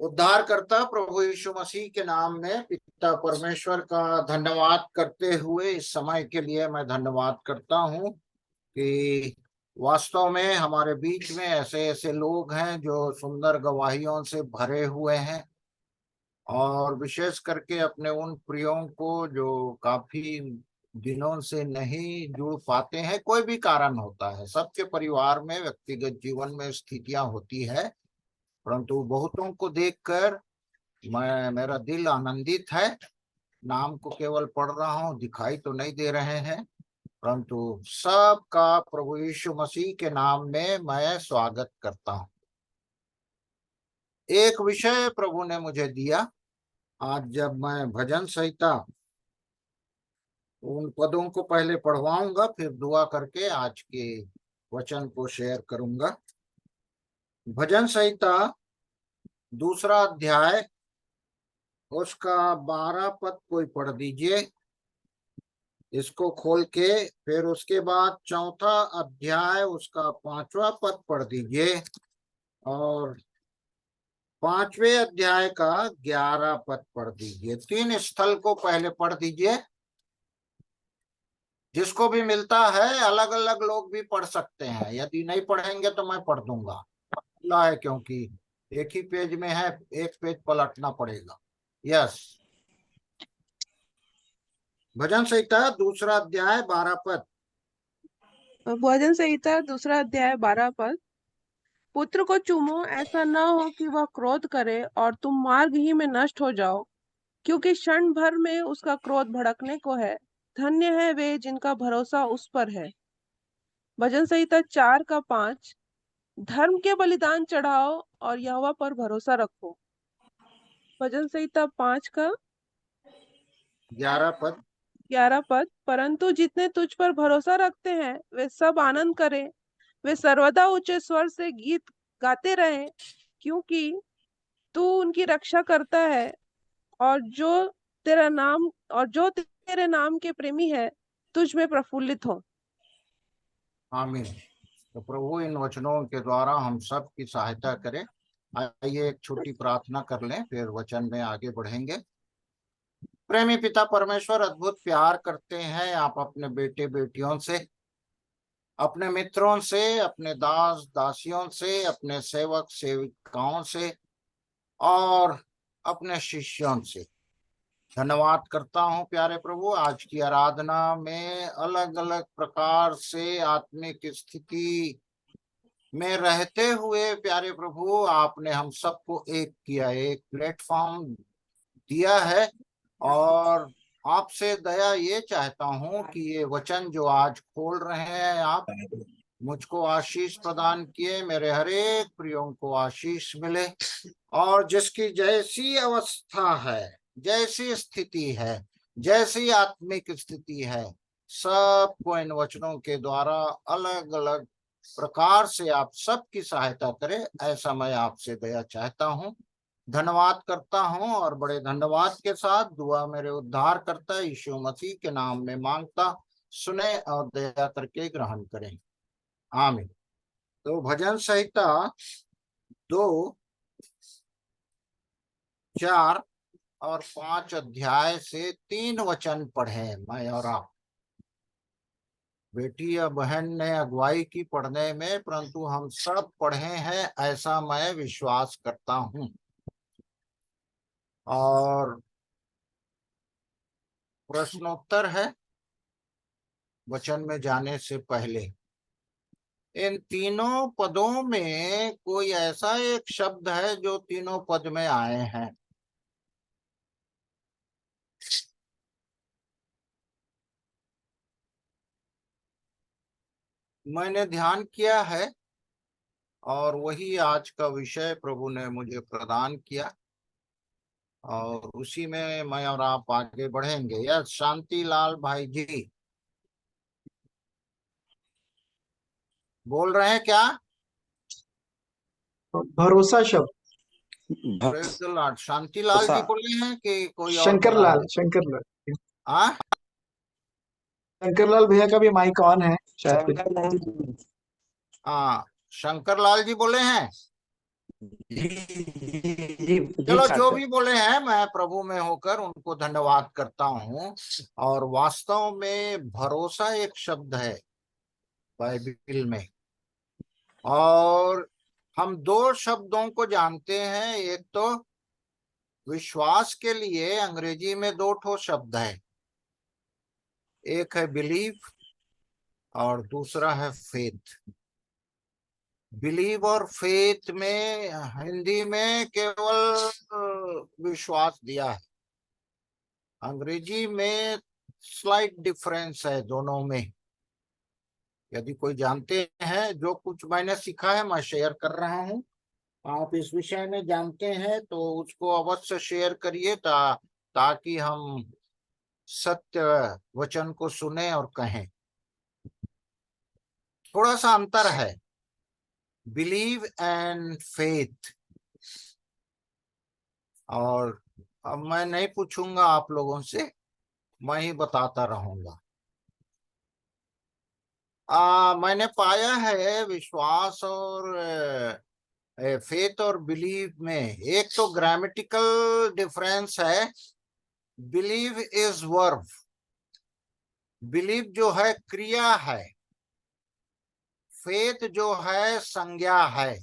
उद्धारकर्ता प्रभु यीशु मसीह के नाम में पिता परमेश्वर का धन्यवाद करते हुए इस समय के लिए मैं धन्यवाद करता हूं कि वास्तव में हमारे बीच में ऐसे ऐसे लोग हैं जो सुंदर गवाहियों से भरे हुए हैं, और विशेष करके अपने उन प्रियों को जो काफी दिनों से नहीं जुड़ पाते हैं। कोई भी कारण होता है, सबके परिवार में व्यक्तिगत जीवन में स्थितियां होती है, परंतु बहुतों को देखकर मेरा दिल आनंदित है। नाम को केवल पढ़ रहा हूँ, दिखाई तो नहीं दे रहे हैं, परंतु सबका प्रभु यीशु मसीह के नाम में मैं स्वागत करता हूँ। एक विषय प्रभु ने मुझे दिया। आज जब मैं भजन संहिता उन पदों को पहले पढ़वाऊंगा, फिर दुआ करके आज के वचन को शेयर करूंगा। भजन संहिता दूसरा अध्याय, उसका 12 पद कोई पढ़ दीजिए इसको खोल के। फिर उसके बाद चौथा अध्याय उसका 5वां पद पढ़ दीजिए, और 5वें अध्याय का 11 पद पढ़ दीजिए। 3 स्थल को पहले पढ़ दीजिए। जिसको भी मिलता है, अलग अलग लोग भी पढ़ सकते हैं। यदि नहीं पढ़ेंगे तो मैं पढ़ दूंगा, खुला है, क्योंकि एक ही पेज में है, एक पेज पलटना पड़ेगा। यस, भजन संहिता दूसरा अध्याय 12 पद। भजन संहिता दूसरा अध्याय 12 पद। पुत्र को चूमो, ऐसा न हो कि वह क्रोध करे और तुम मार्ग ही में नष्ट हो जाओ, क्योंकि क्षण भर में उसका क्रोध भड़कने को है। धन्य है वे जिनका भरोसा उस पर है। भजन संहिता 4 का 5। धर्म के बलिदान चढ़ाओ और यहोवा पर भरोसा रखो। भजन संहिता 5 का 11 पद। 11 पद। परंतु जितने तुझ पर भरोसा रखते हैं वे सब आनंद करें, वे सर्वदा ऊंचे स्वर से गीत गाते रहें, क्योंकि तू उनकी रक्षा करता है, और जो तेरे नाम के प्रेमी है तुझ में प्रफुल्लित हो। आमीन। तो प्रभु इन वचनों के द्वारा हम सब की सहायता करे। आइए एक छोटी प्रार्थना कर लें, फिर वचन में आगे बढ़ेंगे। प्रेमी पिता परमेश्वर, अद्भुत प्यार करते हैं आप अपने बेटे बेटियों से, अपने मित्रों से, अपने दास दासियों से, अपने सेवक सेविकाओं से, और अपने शिष्यों से। धन्यवाद करता हूँ प्यारे प्रभु, आज की आराधना में अलग अलग प्रकार से आत्मिक स्थिति में रहते हुए प्यारे प्रभु आपने हम सबको एक किया, एक प्लेटफॉर्म दिया है। और आपसे दया ये चाहता हूँ कि ये वचन जो आज खोल रहे हैं आप, मुझको आशीष प्रदान किए, मेरे हर एक प्रियों को आशीष मिले, और जिसकी जैसी अवस्था है, जैसी स्थिति है, जैसी आत्मिक स्थिति है, सबको इन वचनों के द्वारा अलग अलग प्रकार से आप सबकी सहायता करें, ऐसा मैं आपसे दया चाहता हूँ। धन्यवाद करता हूँ, और बड़े धन्यवाद के साथ दुआ मेरे उद्धार करता यीशु मसीह के नाम में मांगता, सुने और दया करके ग्रहण करें। आमीन। तो भजन संहिता 2, 4 और 5 अध्याय से 3 वचन पढ़े मैं और आप। बेटी या बहन ने अगुवाई की पढ़ने में, परंतु हम सब पढ़े हैं ऐसा मैं विश्वास करता हूं। और प्रश्नोत्तर है वचन में जाने से पहले। इन तीनों पदों में कोई ऐसा एक शब्द है जो तीनों पद में आए हैं? मैंने ध्यान किया है, और वही आज का विषय प्रभु ने मुझे प्रदान किया, और उसी में मैं और आप आगे बढ़ेंगे। यह शांति लाल भाई जी बोल रहे हैं क्या? भरोसा शब्द। Praise the Lord. Shanti Lal ji बोले हैं कि कोई और शंकर बोला लाल, है? शंकर लाल। हाँ, शंकर लाल भैया का भी माइक ऑन है शायद। हाँ, शंकर लाल जी बोले हैं। जी जी चलो, जो छात्र। भी बोले हैं मैं प्रभु में होकर उनको धन्यवाद करता हूँ। और वास्तव में भरोसा एक शब्द है बाइबल में, और हम दो शब्दों को जानते हैं। एक तो विश्वास के लिए अंग्रेजी में दो ठो शब्द है, एक है बिलीव और दूसरा है फेथ। बिलीव और फेथ में हिंदी में केवल विश्वास दिया है, अंग्रेजी में स्लाइट डिफरेंस है दोनों में। यदि कोई जानते हैं, जो कुछ मैंने सीखा है मैं शेयर कर रहा हूँ, आप इस विषय में जानते हैं तो उसको अवश्य शेयर करिए, ताकि हम सत्य वचन को सुने और कहें। थोड़ा सा अंतर है बिलीव एंड फेथ। और अब मैं नहीं पूछूंगा आप लोगों से, मैं ही बताता रहूंगा। मैंने पाया है विश्वास और फेथ और बिलीव में एक तो ग्रामेटिकल डिफरेंस है। बिलीव इज वर्ब, बिलीव जो है क्रिया है, फेथ जो है संज्ञा है।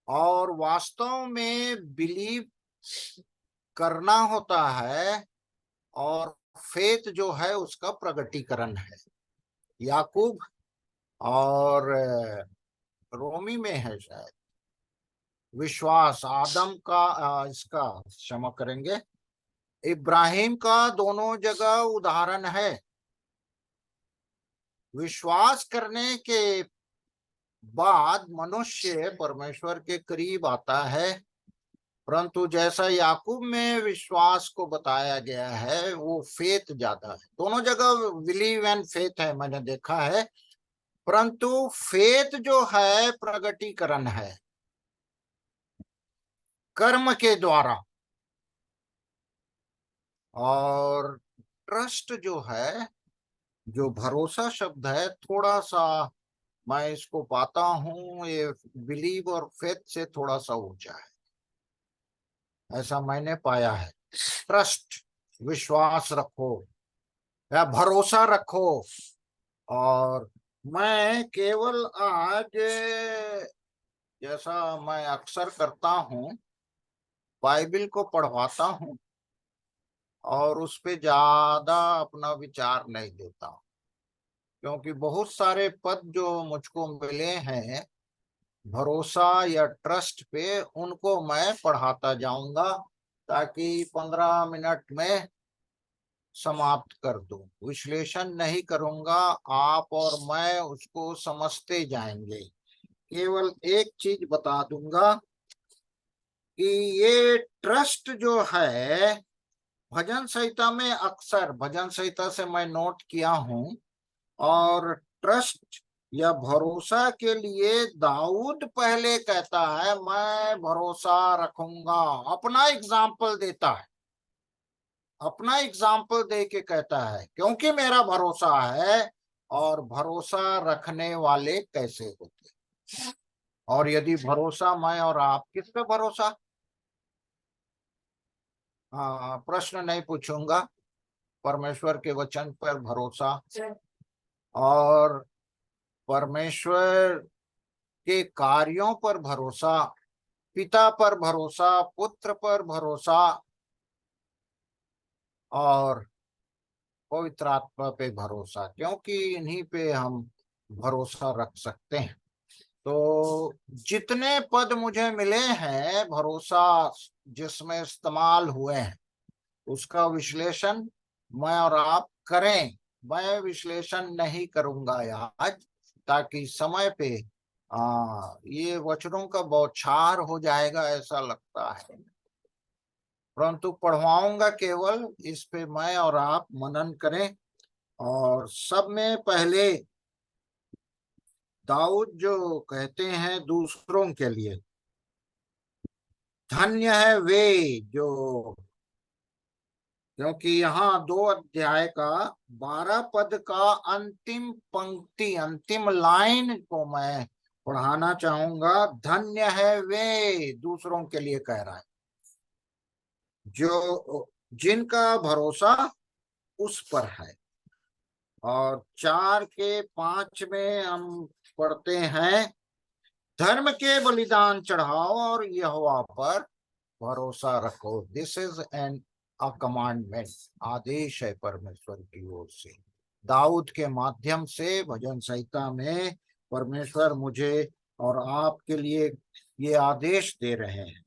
और वास्तव में बिलीव करना होता है और फेथ जो है उसका प्रगटीकरण है। याकूब और रोमी में है शायद विश्वास, आदम का इसका क्षमा करेंगे, इब्राहिम का दोनों जगह उदाहरण है। विश्वास करने के बाद मनुष्य परमेश्वर के करीब आता है, परंतु जैसा याकूब में विश्वास को बताया गया है वो फेथ ज्यादा है। दोनों जगह बिलीव एंड फेथ है, मैंने देखा है, परंतु फेथ जो है प्रगटीकरण है कर्म के द्वारा। और ट्रस्ट जो है, जो भरोसा शब्द है, थोड़ा सा मैं इसको पाता हूं ये बिलीव और फेथ से थोड़ा सा ऊंचा है, ऐसा मैंने पाया है। ट्रस्ट विश्वास रखो या भरोसा रखो। और मैं केवल आज जैसा मैं अक्सर करता हूं, बाइबल को पढ़वाता हूं और उस पे ज्यादा अपना विचार नहीं देता हूं, क्योंकि बहुत सारे पद जो मुझको मिले हैं भरोसा या ट्रस्ट पे, उनको मैं पढ़ाता जाऊंगा ताकि 15 मिनट में समाप्त कर दूं। विश्लेषण नहीं करूंगा, आप और मैं उसको समझते जाएंगे। केवल एक चीज बता दूंगा कि ये ट्रस्ट जो है भजन संहिता में, अक्सर भजन संहिता से मैं नोट किया हूं। और ट्रस्ट या भरोसा के लिए दाऊद पहले कहता है मैं भरोसा रखूंगा, अपना एग्जाम्पल देता है, अपना एग्जाम्पल दे के कहता है क्योंकि मेरा भरोसा है। और भरोसा रखने वाले कैसे होते, और यदि भरोसा मैं और आप, किस पे भरोसा? हाँ, प्रश्न नहीं पूछूंगा, परमेश्वर के वचन पर भरोसा और परमेश्वर के कार्यों पर भरोसा, पिता पर भरोसा, पुत्र पर भरोसा और पवित्र आत्मा पे भरोसा, क्योंकि इन्हीं पे हम भरोसा रख सकते हैं। तो जितने पद मुझे मिले हैं भरोसा जिसमें इस्तेमाल हुए हैं उसका विश्लेषण मैं और आप करें। मैं विश्लेषण नहीं करूंगा आज, ताकि समय पे ये वचनों का बौछार हो जाएगा ऐसा लगता है, परंतु पढ़वाऊंगा केवल इस पे मैं और आप मनन करें। और सब में पहले दाऊद जो कहते हैं दूसरों के लिए, धन्य है वे जो, क्योंकि यहाँ 2 अध्याय का 12 पद का अंतिम पंक्ति, अंतिम लाइन को मैं पढ़ाना चाहूंगा। धन्य है वे, दूसरों के लिए कह रहा है, जो जिनका भरोसा उस पर है। और 4 के 5 में हम पढ़ते हैं, धर्म के बलिदान चढ़ाओ और यहोवा पर भरोसा रखो। This is an a commandment, आदेश है परमेश्वर की ओर से। दाऊद के माध्यम से भजन संहिता में परमेश्वर मुझे और आपके लिए ये आदेश दे रहे हैं।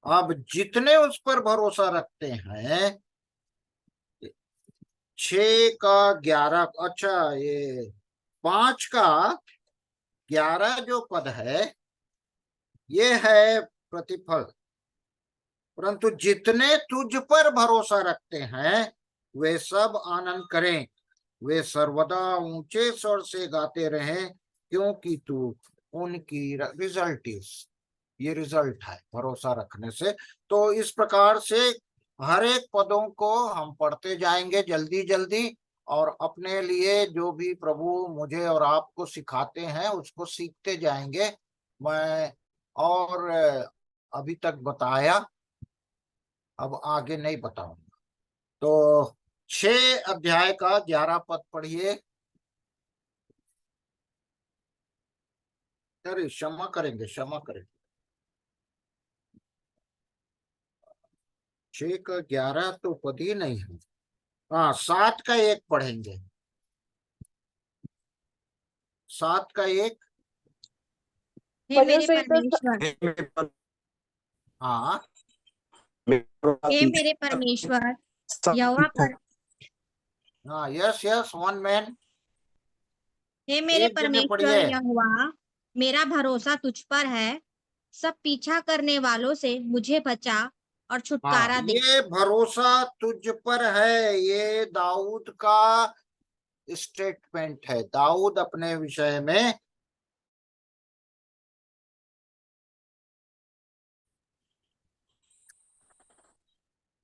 अब जितने उस पर भरोसा रखते हैं, 6 का 11, अच्छा ये 5 का 11 जो पद है ये है प्रतिफल। परंतु जितने तुझ पर भरोसा रखते हैं वे सब आनंद करें, वे सर्वदा ऊंचे स्वर से गाते रहें, क्योंकि तू उनकी ये रिजल्ट है भरोसा रखने से। तो इस प्रकार से हर एक पदों को हम पढ़ते जाएंगे जल्दी जल्दी, और अपने लिए जो भी प्रभु मुझे और आपको सिखाते हैं उसको सीखते जाएंगे। मैं और अभी तक बताया, अब आगे नहीं बताऊंगा। तो 6 अध्याय का 11 पद पढ़िए। अरे क्षमा करेंगे, क्षमा करेंगे। 6 का 11 तो पद ही नहीं है। हाँ, 7 का 1 पढ़ेंगे। 7 का 1। हे भजन मेरे संहिता परमेश्वर, हाँ हे मेरे परमेश्वर यहोवा पर, हाँ, यस यस, 1 मैन। हे मेरे एक जगह परमेश्वर पढ़िए। यहोवा, मेरा भरोसा तुझ पर है। सब पीछा करने वालों से मुझे बचा और हाँ, छुटकारा दे। ये भरोसा तुझ पर है, ये दाऊद का स्टेटमेंट है। दाऊद अपने विषय में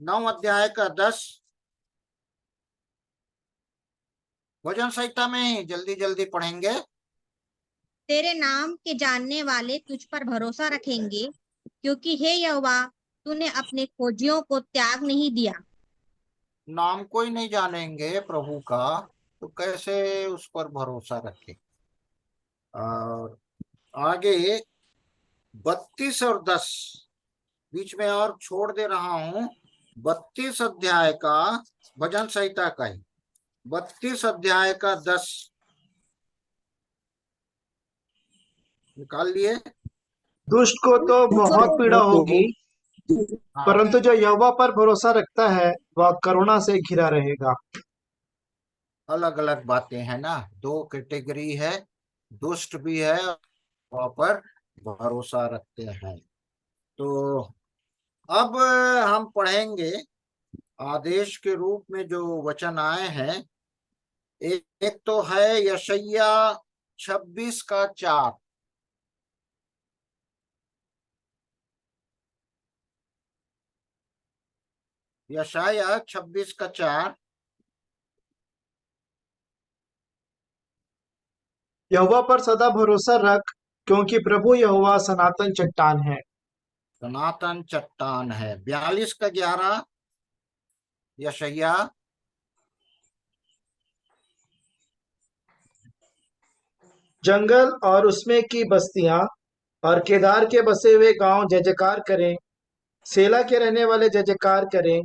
9 अध्याय का 10, भजन संहिता में ही जल्दी जल्दी पढ़ेंगे। तेरे नाम के जानने वाले तुझ पर भरोसा रखेंगे, क्योंकि हे यहोवा, तूने अपने खोजियों को त्याग नहीं दिया। नाम को ही नहीं जानेंगे प्रभु का तो कैसे उस पर भरोसा रखें। और आगे 32 और 10 बीच में और छोड़ दे रहा हूं। 32 अध्याय का, भजन संहिता का ही 32 अध्याय का 10 निकाल लिए। दुष्ट को तो बहुत पीड़ा होगी, हाँ, परंतु जो यहोवा पर भरोसा रखता है वह करुणा से घिरा रहेगा। अलग अलग बातें हैं ना, 2 कैटेगरी है, दुष्ट भी है, वहां पर भरोसा रखते हैं। तो अब हम पढ़ेंगे आदेश के रूप में जो वचन आए हैं। एक तो है यशायाह 26 का 4। यशायाह 26 का 4। यहोवा पर सदा भरोसा रख, क्योंकि प्रभु यहोवा सनातन चट्टान है। सनातन चट्टान है। 42 का 11 यशायाह। जंगल और उसमें की बस्तियां और केदार के बसे हुए गांव जय जयकार करें। सेला के रहने वाले जय जयकार करें।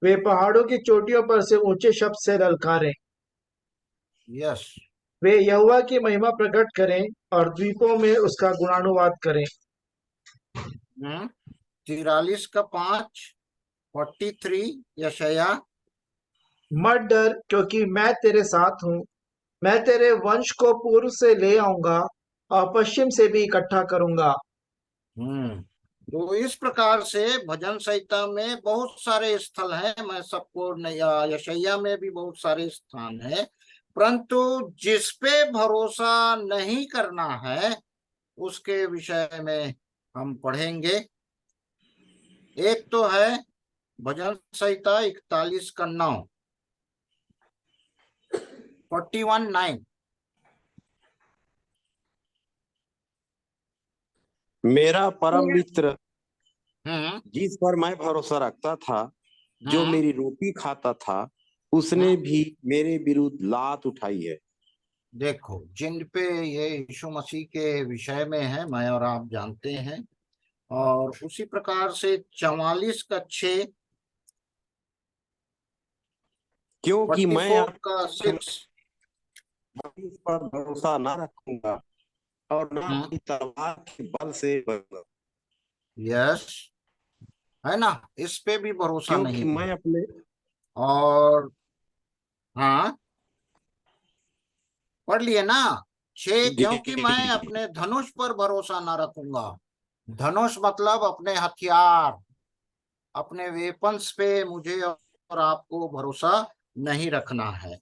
वे पहाड़ों की चोटियों पर से ऊंचे शब्द से ललकारें। यस। वे यहोवा की महिमा प्रकट करें और द्वीपों में उसका गुणानुवाद करें। 43 का 5 43 यशायाह। मत डर, क्योंकि मैं तेरे साथ हूँ। मैं तेरे वंश को पूर्व से ले आऊंगा और पश्चिम से भी इकट्ठा करूंगा। तो इस प्रकार से भजन संहिता में बहुत सारे स्थल हैं, मैं सबको नहीं, यशायाह में भी बहुत सारे स्थान हैं, परंतु जिस पे भरोसा नहीं करना है उसके विषय में हम पढ़ेंगे। एक तो है भजन संहिता 41 का 9, 41:9। मेरा परम मित्र हम्म जिस पर मैं भरोसा रखता था, जो हम्म। मेरी रोटी खाता था, उसने भी मेरे विरुद्ध लात उठाई है। देखो, जिन पे ये यीशु मसीह के विषय में है, मैं और आप जानते हैं। और उसी प्रकार से 44 का 6, क्योंकि मैं 44 का 6। इस पर भरोसा न रखूंगा और न अपनी तलवार के बल से बचूंगा। यस, है ना, इस पे भी भरोसा क्योंकि नहीं है। मैं अपने और हाँ, पढ़ लिए ना 6, क्योंकि मैं अपने धनुष पर भरोसा न रखूंगा। धनुष मतलब अपने हथियार, अपने वेपन्स पे मुझे और आपको भरोसा नहीं रखना है।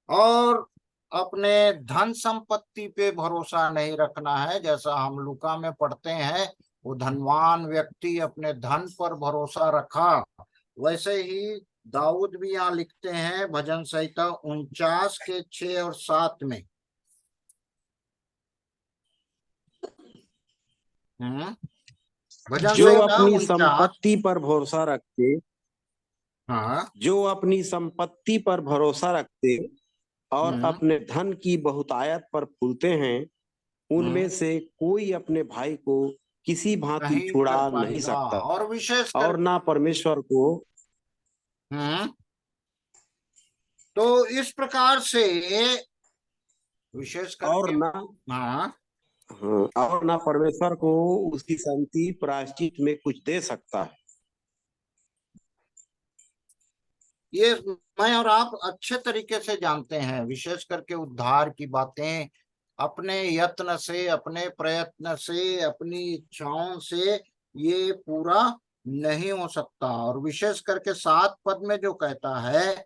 और अपने धन संपत्ति पे भरोसा नहीं रखना है। जैसा हम लूका में पढ़ते हैं, वो धनवान व्यक्ति अपने धन पर भरोसा रखा, वैसे ही दाऊद भी यहाँ लिखते हैं भजन संहिता 49 के 6 और 7 में। भजन जो संहिता अपनी 49। संपत्ति पर भरोसा रखते, हाँ। जो अपनी संपत्ति पर भरोसा रखते और अपने धन की बहुतायत पर फूलते हैं, उनमें से कोई अपने भाई को किसी भांति नहीं कर छुड़ा नहीं पाएगा। सकता और विशेष और कर ना परमेश्वर को। तो इस प्रकार से विशेष और करके ना हाँ, और ना परमेश्वर को उसकी संति प्रायश्चित में कुछ दे सकता है। ये मैं और आप अच्छे तरीके से जानते हैं। विशेष करके उद्धार की बातें अपने यत्न से, अपने प्रयत्न से, अपनी इच्छाओं से ये पूरा नहीं हो सकता। और विशेष करके 7 पद में जो कहता है,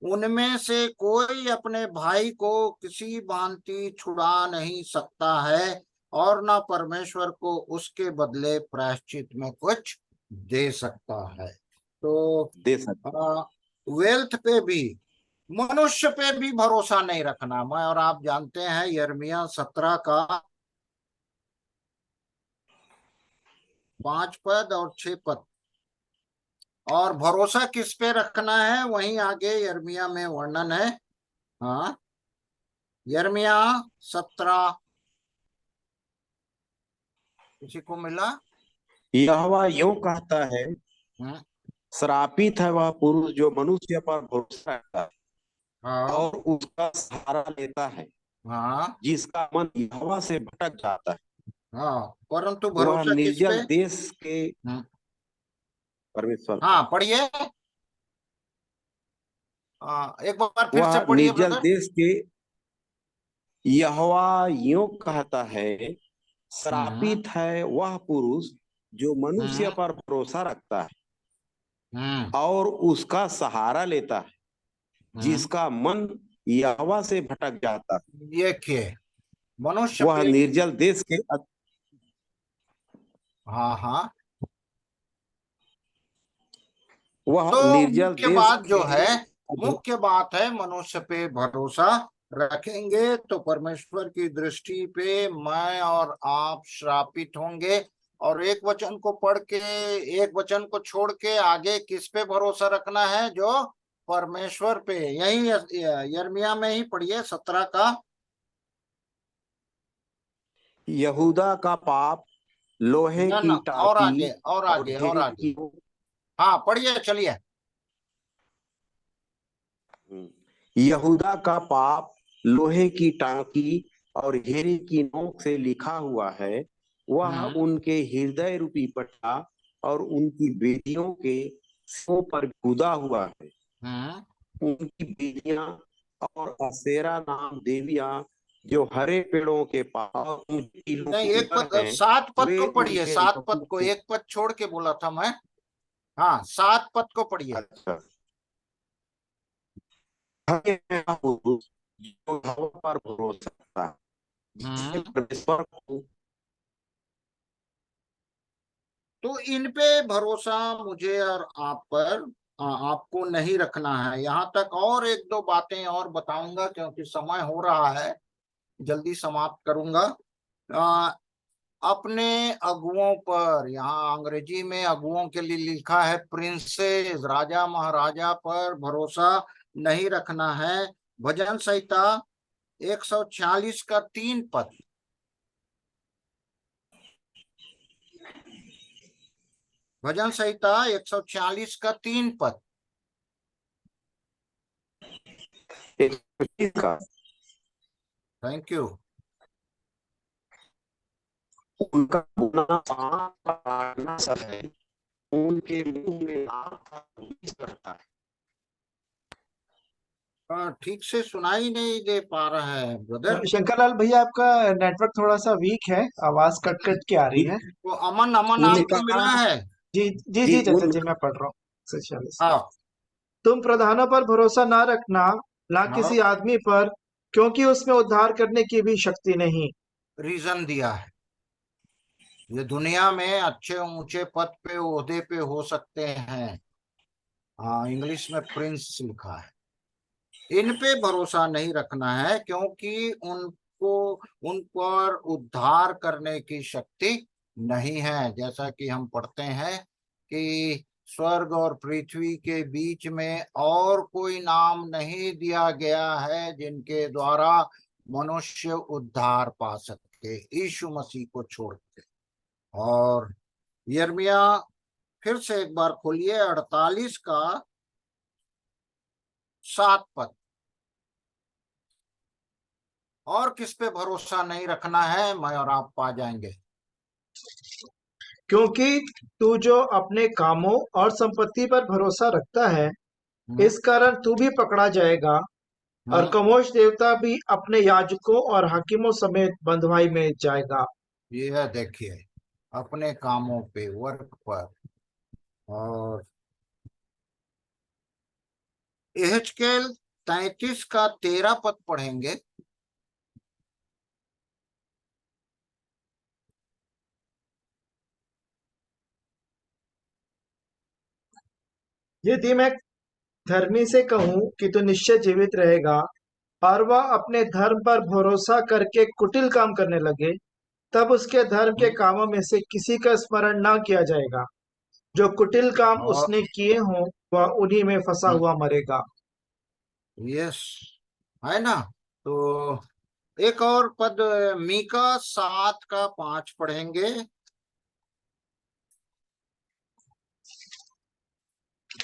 उनमें से कोई अपने भाई को किसी भांति छुड़ा नहीं सकता है और ना परमेश्वर को उसके बदले प्रायश्चित में कुछ दे सकता है। तो दे सकता। वेल्थ पे भी, मनुष्य पे भी भरोसा नहीं रखना। मैं और आप जानते हैं यिर्मयाह 17 का 5 पद और 6 पद। और भरोसा किस पे रखना है वहीं आगे यिर्मयाह में वर्णन है। हाँ, यिर्मयाह 17, किसी को मिला? यहोवा यूं कहता है, हाँ श्रापित है वह पुरुष जो मनुष्य पर भरोसा रखता है हाँ और उसका सहारा लेता है, हाँ जिसका मन यहोवा से भटक जाता है। हाँ, परंतु वह भरोसा किस पे? निर्जल देश के परमेश्वर पर। हाँ, पढ़िए। एक बार फिर से वह पढ़िए निर्जल ब्रदर। देश के यहोवा यूं कहता है, श्रापित है वह पुरुष जो मनुष्य हम्म पर भरोसा रखता है हम्म और उसका सहारा लेता है, हम्म। जिसका मन यहोवा से भटक जाता है। देखिए, मनुष्य वह पे। निर्जल देश के हाँ हाँ। वह तो निर्जल मुख्य देश बात जो है, के मुख्य बात है, मनुष्य पे भरोसा रखेंगे तो परमेश्वर की दृष्टि पे मैं और आप श्रापित होंगे। और एक वचन को पढ़ के, एक वचन को छोड़ के आगे किस पे भरोसा रखना है? जो परमेश्वर पे। यही यिर्मयाह में ही पढ़िए 17 का। यहूदा का पाप लोहे ना ना, की और टाकी आगे और और आगे और घेरे आगे। की। हाँ, पढ़िए, चलिए। यहूदा का पाप लोहे की टाकी और घेरे की नोक से लिखा हुआ है। वह उनके हृदय रूपी पट्टा और उनकी बेटियों के सिरों पर कूदा हुआ है। उनकी बेटियां और असेरा नाम देवियां जो हरे पेड़ों के पास और ऊंची टीलों नहीं, के एक ऊपर पद, हैं, 7 पद वे को पढ़िए, उनके 7 पद नपुंसक को, से। एक पद छोड़ के बोला था मैं। हाँ, 7 पद को पढ़िए। अच्छा, धन्य है वह पुरुष जो यहोवा पर भरोसा रखता है, जिसने हम्म परमेश्वर को। तो इन पे भरोसा मुझे और आप पर, आपको नहीं रखना है। यहाँ तक और एक दो बातें और बताऊंगा, क्योंकि समय हो रहा है, जल्दी समाप्त करूंगा। अपने अगुओं पर, यहाँ अंग्रेजी में अगुओं के लिए लिखा है प्रिंसेस, राजा महाराजा पर भरोसा नहीं रखना है। भजन संहिता 146 का 3 पद। भजन संहिता 146 का 3 पद। 125 का। Thank you. उनका बोलना पाप का काटना सा है, उनके मुंह में आग का बीज करता है। ठीक से सुनाई नहीं दे पा रहा है ब्रदर। शंकरलाल भैया, आपका नेटवर्क थोड़ा सा वीक है, आवाज कट कट के आ रही है। तो अमन अमन आपको उनका मिला है? जी जी जी जी चाचा जी, उनका मैं पढ़ रहा हूँ 146। हाँ तुम प्रधानों पर भरोसा ना रखना, ना हाँ, किसी आदमी पर, क्योंकि उसमें उद्धार करने की भी शक्ति नहीं। रीजन दिया है। ये दुनिया में अच्छे ऊंचे पद पे ओहदे पे हो सकते हैं। हाँ, इंग्लिश में प्रिंस लिखा है। इन पे भरोसा नहीं रखना है क्योंकि उनको उन पर उद्धार करने की शक्ति नहीं है। जैसा कि हम पढ़ते हैं कि स्वर्ग और पृथ्वी के बीच में और कोई नाम नहीं दिया गया है जिनके द्वारा मनुष्य उद्धार पा सके, यीशु मसीह को छोड़ के। और यिर्मयाह फिर से एक बार खोलिए, 48 का 7 पद। और किस पे भरोसा नहीं रखना है, मैं और आप पा जाएंगे। क्योंकि तू जो अपने कामों और संपत्ति पर भरोसा रखता है, इस कारण तू भी पकड़ा जाएगा, और हम्म, कमोश देवता भी अपने याजकों और हाकिमों समेत बंधुआई में जाएगा। ये देखिए, अपने कामों पे, वर्क पर। और यहेजकेल 33 का 13 पद पढ़ेंगे। यदि मैं धर्मी से कहूं कि तू निश्चय जीवित रहेगा, और वह अपने धर्म पर भरोसा करके कुटिल काम करने लगे, तब उसके धर्म के कामों में से किसी का स्मरण न किया जाएगा। जो कुटिल काम और उसने किए हों, वह उन्हीं में फंसा हुआ मरेगा। यस, है ना। तो एक और पद, मीका 7 का 5 पढ़ेंगे।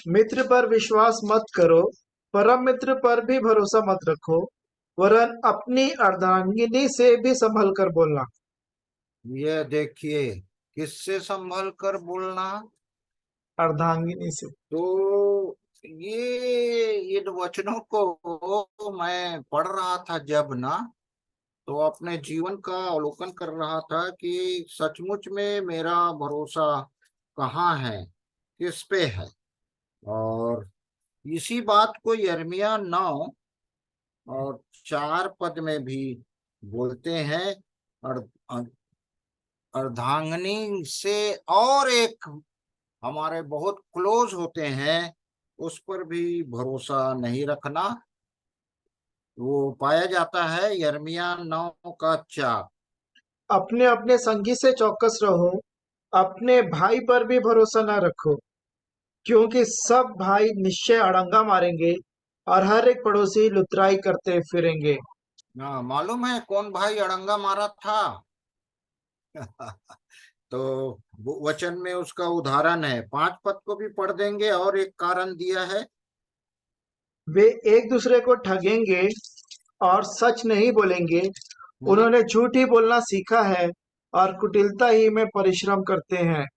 मित्र पर विश्वास मत करो, परम मित्र पर भी भरोसा मत रखो, वरन अपनी अर्धांगिनी से भी संभल कर बोलना। ये देखिए, किससे संभल कर बोलना? अर्धांगिनी से। तो ये इन वचनों को मैं पढ़ रहा था जब ना, तो अपने जीवन का अवलोकन कर रहा था कि सचमुच में मेरा भरोसा कहाँ है, किस पे है। और इसी बात को यिर्मयाह 9 और 4 पद में भी बोलते हैं। अर्ध- अर्धांगिनी से और एक हमारे बहुत क्लोज होते हैं, उस पर भी भरोसा नहीं रखना। वो पाया जाता है यिर्मयाह 9 का 4। अपने अपने संगी से चौकस रहो, अपने भाई पर भी भरोसा न रखो, क्योंकि सब भाई निश्चय अड़ंगा मारेंगे, और हर एक पड़ोसी लुतराई करते फिरेंगे। हाँ, मालूम है कौन भाई अड़ंगा मारा था? तो वो वचन में उसका उदाहरण है, 5 पद को भी पढ़ देंगे और एक कारण दिया है। वे एक दूसरे को ठगेंगे और सच नहीं बोलेंगे। हम्म, उन्होंने झूठ ही बोलना सीखा है, और कुटिलता ही में परिश्रम करते हैं।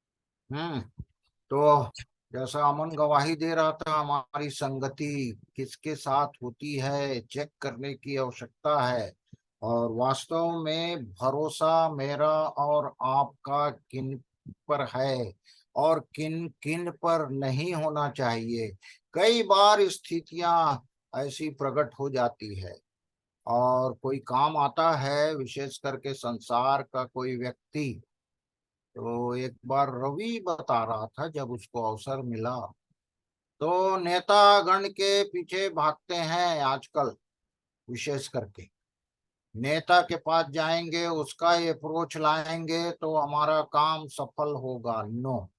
हम्म। तो जैसा अमन गवाही दे रहा था, हमारी संगति किसके साथ होती है चेक करने की आवश्यकता है। और वास्तव में भरोसा मेरा और आपका किन पर है और किन किन पर नहीं होना चाहिए। कई बार स्थितियां ऐसी प्रकट हो जाती है और कोई काम आता है, विशेष करके संसार का कोई व्यक्ति। तो एक बार रवि बता रहा था, जब उसको अवसर मिला, तो नेतागण के पीछे भागते हैं आजकल, विशेष करके। नेता के पास जाएंगे, उसका अप्रोच लाएंगे तो हमारा काम सफल होगा? नो।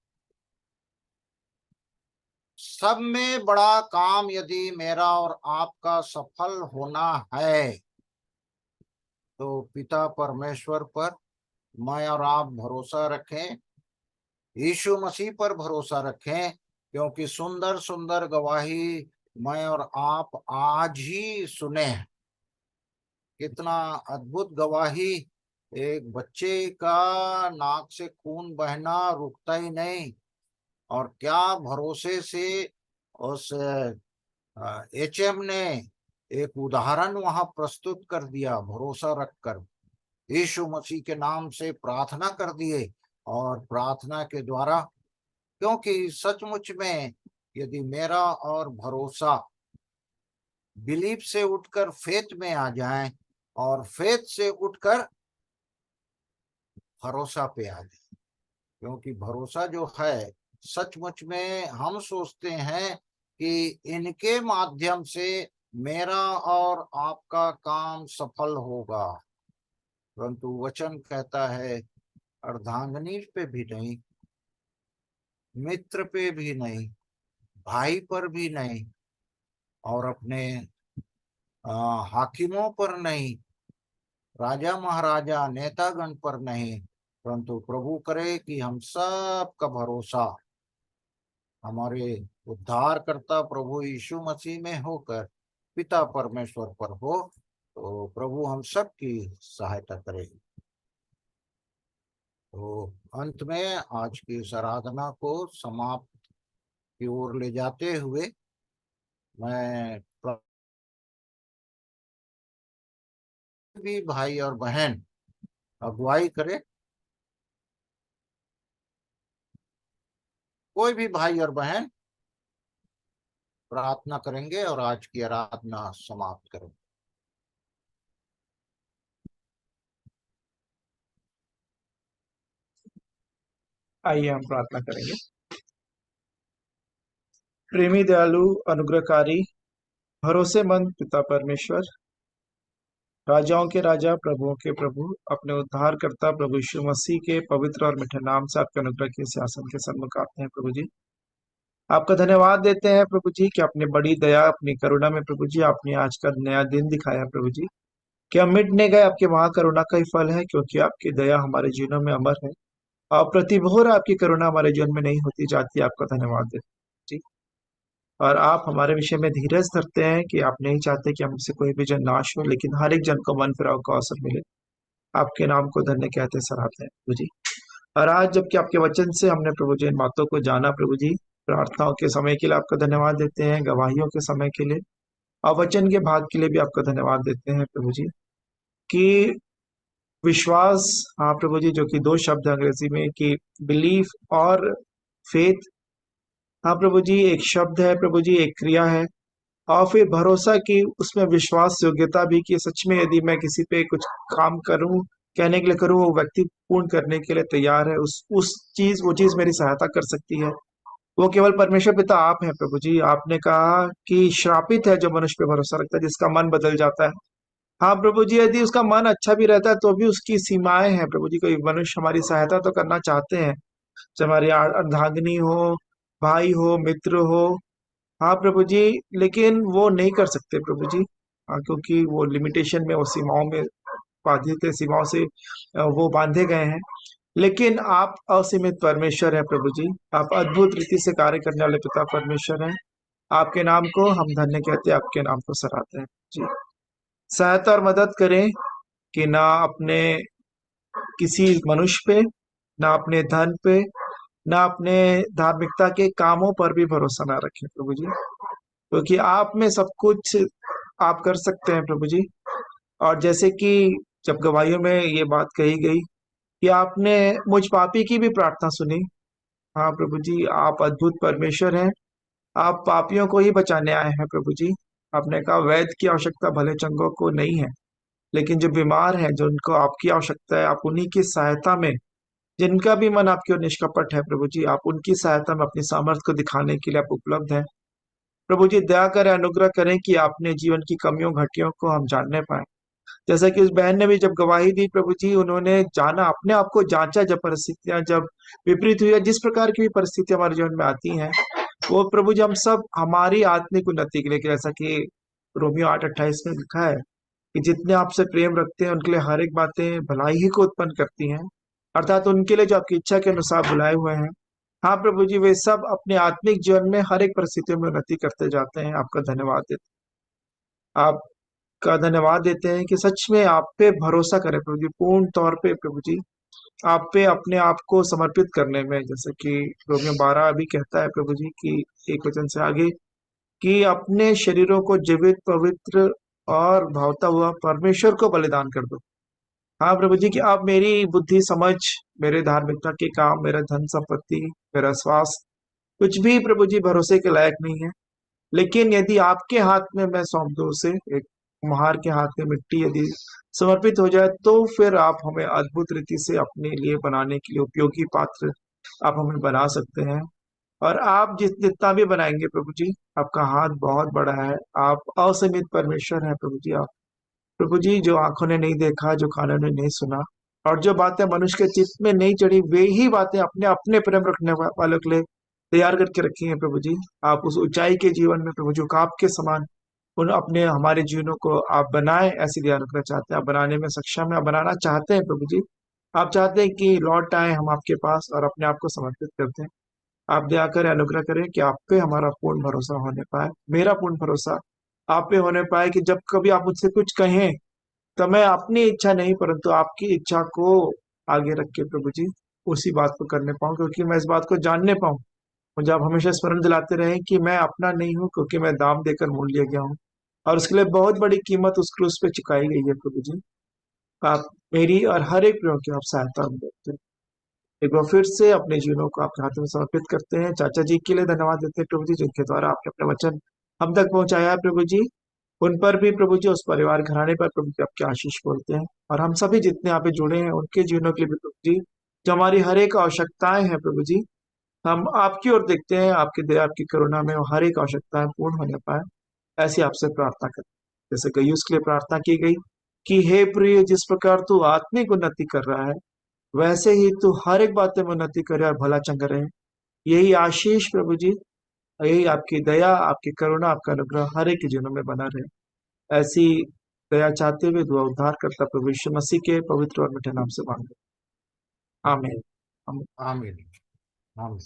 सब में बड़ा काम यदि मेरा और आपका सफल होना है तो पिता परमेश्वर पर मैं और आप भरोसा रखें, यीशु मसीह पर भरोसा रखें, क्योंकि सुंदर सुंदर गवाही मैं और आप आज ही सुने हैं। कितना अद्भुत गवाही! एक बच्चे का नाक से खून बहना रुकता ही नहीं, और क्या भरोसे से उस एचएम ने एक उदाहरण वहां प्रस्तुत कर दिया, भरोसा रखकर यीशु मसीह के नाम से प्रार्थना कर दिए, और प्रार्थना के द्वारा, क्योंकि सचमुच में यदि मेरा और भरोसा बिलीफ से उठकर फेथ में आ जाए और फेथ से उठकर भरोसा पे आ जाए, क्योंकि भरोसा जो है सचमुच में हम सोचते हैं कि इनके माध्यम से मेरा और आपका काम सफल होगा, परंतु वचन कहता है अर्धांगिनी पे भी नहीं, मित्र पे भी नहीं, भाई पर भी नहीं, और अपने हाकिमों पर नहीं, राजा महाराजा नेतागण पर नहीं, परंतु प्रभु करे कि हम सब का भरोसा हमारे उद्धारकर्ता प्रभु यीशु मसीह में होकर पिता परमेश्वर पर हो, तो प्रभु हम सब की सहायता करे। तो अंत में आज की इस आराधना को समाप्त की ओर ले जाते हुए मैं भी भाई और बहन अगुवाई करे, कोई भी भाई और बहन प्रार्थना करेंगे और आज की आराधना समाप्त करेंगे। आइए हम प्रार्थना करेंगे। प्रेमी, दयालु, अनुग्रहकारी, भरोसेमंद पिता परमेश्वर, राजाओं के राजा, प्रभुओं के प्रभु, अपने उद्धारकर्ता प्रभु यीशु मसीह के पवित्र और मीठे नाम से आपके अनुग्रह के सिंहासन के सन्मुख आते हैं प्रभु जी। आपका धन्यवाद देते हैं प्रभु जी कि अपनी बड़ी दया, अपनी करुणा में प्रभु जी आपने आज का नया दिन दिखाया प्रभु जी, कि हम मिट नहीं गए, आपके महाकरुणा का ही फल है, क्योंकि आपकी दया हमारे जीवनों में अमर है और प्रतिभोर आपकी करुणा हमारे जीवन में नहीं होती जाती। आपका धन्यवाद देते जी। और आप हमारे विषय में धीरज धरते हैं कि आप नहीं चाहते कि हमसे कोई भी जन नाश हो, लेकिन हर एक जन को मन फिराव का अवसर मिले। आपके नाम को धन्य कहते सराहते हैं प्रभु जी। और आज जबकि आपके वचन से हमने प्रभु जी इन बातों को जाना प्रभु जी, प्रार्थनाओं के समय के लिए आपका धन्यवाद देते हैं, गवाहियों के समय के लिए और वचन के भाग के लिए भी आपका धन्यवाद देते हैं प्रभु जी, कि विश्वास, हाँ प्रभु जी, जो कि दो शब्द है अंग्रेजी में कि बिलीफ और फेथ, हाँ प्रभु जी, एक शब्द है प्रभु जी, एक क्रिया है, और फिर भरोसा की उसमें विश्वास योग्यता भी, कि सच में यदि मैं किसी पे कुछ काम करूं, कहने के लिए करूं, वो व्यक्ति पूर्ण करने के लिए तैयार है, वो चीज मेरी सहायता कर सकती है। वो केवल परमेश्वर पिता आप हैं प्रभु जी। आपने कहा कि श्रापित है जो मनुष्य पे भरोसा रखता है, जिसका मन बदल जाता है। हाँ प्रभु जी, यदि उसका मन अच्छा भी रहता है तो भी उसकी सीमाएं हैं प्रभु जी। कोई मनुष्य हमारी सहायता तो करना चाहते हैं, चाहे हमारी अर्धांगिनी हो, भाई हो, मित्र हो, हाँ प्रभु जी, लेकिन वो नहीं कर सकते प्रभु जी। हाँ, क्योंकि वो लिमिटेशन में, वो सीमाओं में बाधित है, सीमाओं से वो बांधे गए हैं। लेकिन आप असीमित परमेश्वर हैं प्रभु जी। आप अद्भुत रीति से कार्य करने वाले पिता परमेश्वर हैं। आपके नाम को हम धन्य कहते हैं, आपके नाम को सराहते हैं जी। सहायता और मदद करें कि ना अपने किसी मनुष्य पे, ना अपने धन पे, ना अपने धार्मिकता के कामों पर भी भरोसा ना रखें प्रभु जी, क्योंकि आप में सब कुछ आप कर सकते हैं प्रभु जी। और जैसे कि जब गवाहियों में ये बात कही गई कि आपने मुझ पापी की भी प्रार्थना सुनी, हाँ प्रभु जी, आप अद्भुत परमेश्वर हैं। आप पापियों को ही बचाने आए हैं प्रभु जी। आपने कहा वैद्य की आवश्यकता भले चंगों को नहीं है, लेकिन जो बीमार हैं, जो उनको आपकी आवश्यकता है, आप उन्हीं की सहायता में, जिनका भी मन आपकी ओर निष्कपट है प्रभु जी, आप उनकी सहायता में अपनी सामर्थ्य को दिखाने के लिए आप उपलब्ध हैं प्रभु जी। दया करें, अनुग्रह करें कि आपने जीवन की कमियों घटियों को हम जानने पाए, जैसा कि उस बहन ने भी जब गवाही दी प्रभु जी, उन्होंने जाना, अपने आप को जांचा, जब परिस्थितियां जब विपरीत हुई, जिस प्रकार की भी परिस्थितियां हमारे जीवन में आती हैं, वो प्रभु जी हम सब हमारी आत्मिक उन्नति के लिए, जैसा कि रोमियो 8:28 में लिखा है कि जितने आपसे प्रेम रखते हैं उनके लिए हर एक बातें भलाई ही को उत्पन्न करती हैं, अर्थात उनके लिए जो आपकी इच्छा के अनुसार बुलाए हुए हैं। हाँ प्रभु जी, वे सब अपने आत्मिक जीवन में हर एक परिस्थितियों में उन्नति करते जाते हैं। आपका धन्यवाद देते हैं, आपका धन्यवाद देते हैं कि सच में आप पे भरोसा करें प्रभु जी, पूर्ण तौर पे प्रभु जी, आप पे अपने आप को समर्पित करने में, जैसे कि रोमियो 12 अभी कहता है प्रभु जी कि एक वचन से आगे, कि अपने शरीरों को जीवित, पवित्र और भावता हुआ परमेश्वर को बलिदान कर दो। हाँ प्रभु जी, कि आप मेरी बुद्धि, समझ, मेरे धार्मिकता के काम, मेरा धन संपत्ति, मेरा स्वास्थ्य, कुछ भी प्रभु जी भरोसे के लायक नहीं है, लेकिन यदि आपके हाथ में मैं सौंप दूं उसे, एक कुम्हार के हाथ में मिट्टी यदि समर्पित हो जाए, तो फिर आप हमें अद्भुत रीति से अपने लिए बनाने के लिए उपयोगी पात्र आप हमें बना सकते हैं। और आप जितना भी बनाएंगे प्रभु जी, आपका हाथ बहुत बड़ा है, आप असीमित परमेश्वर हैं प्रभु जी। आप प्रभु जी, जो आंखों ने नहीं देखा, जो कानों ने नहीं सुना, और जो बातें मनुष्य के चित्त में नहीं चढ़ी, वे ही बातें अपने अपने प्रेम रखने वालों के लिए तैयार करके रखी हैं प्रभु जी। आप उस ऊंचाई के जीवन में प्रभु जी, आपके समान उन अपने हमारे जीवनों को आप बनाए, ऐसी दया रखना चाहते हैं, आप बनाने में सक्षम है, आप बनाना चाहते हैं प्रभु जी। आप चाहते हैं कि लौट आए हम आपके पास और अपने आप को समर्पित करते हैं। आप दया करें, अनुग्रह करें कि आप पे हमारा पूर्ण भरोसा होने पाए, मेरा पूर्ण भरोसा आप पे होने पाए, कि जब कभी आप मुझसे कुछ कहें तो मैं अपनी इच्छा नहीं परंतु आपकी इच्छा को आगे रख के प्रभु जी उसी बात को करने पाऊं, क्योंकि मैं इस बात को जानने पाऊं। मुझे आप हमेशा स्मरण दिलाते रहें कि मैं अपना नहीं हूं, क्योंकि मैं दाम देकर मोल लिया गया हूं, और उसके लिए बहुत बड़ी कीमत उस क्रूस पे चुकाई गई है प्रभु जी। आप मेरी और हर एक प्रियो की आप सहायता देते हैं। एक बार फिर से अपने जीवनों को आपके हाथों में समर्पित करते हैं। चाचा जी के लिए धन्यवाद देते हैं प्रभु जी, जिनके द्वारा आपने अपने वचन हम तक पहुंचाया है प्रभु जी। उन पर भी प्रभु जी, उस परिवार घराने पर प्रभु जी आपकी आशीष बोलते हैं, और हम सभी जितने यहाँ पे जुड़े हैं उनके जीवनों के लिए भी प्रभु जी, जो हमारी हर एक आवश्यकताएं हैं प्रभु जी, हम आपकी ओर देखते हैं, आपकी दया, आपकी करुणा में वो हर एक आवश्यकताएं पूर्ण होने पाए, ऐसी आपसे प्रार्थना करते हैं। जैसे गयुस के लिए प्रार्थना की गई कि हे प्रिय, जिस प्रकार तू आत्मिक उन्नति कर रहा है, वैसे ही तू हर एक बातें में उन्नति करे और भला चंगा रहे। यही आशीष प्रभु जी, यही आपकी दया, आपकी करुणा, आपका अनुग्रह हर एक के जीवनों में बना रहे। ऐसी दया चाहते हुए दुआ उद्धार करता प्रभु यीशु मसीह के पवित्र और मीठे नाम से मांगते, आमीन। आमीन। आमीन।